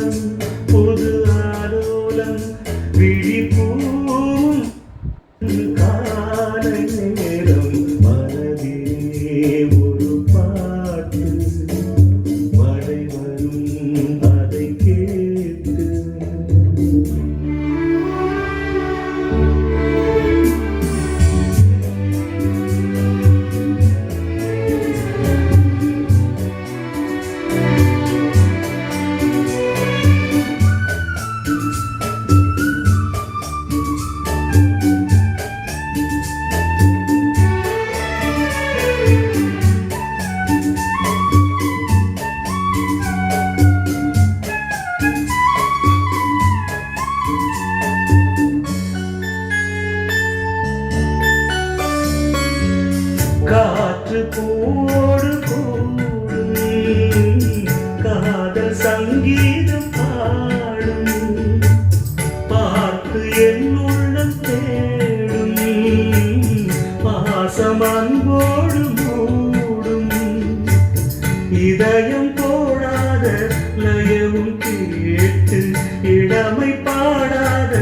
ஆலோலம் புது ஆலோலம் விழிப்பூம் காலை நேரம் மனதிலே ஒரு பாட்டு மழை வரும் அதை கேட்டு காற்று போடு கூடும் காதல் சங்கீதம் பாடும் பார்த்து என் உள்ளம் தேடும் பாசம் அன்போடு மூடும் இதயம் போடாத லயவும் கேட்டு இடமை பாடாத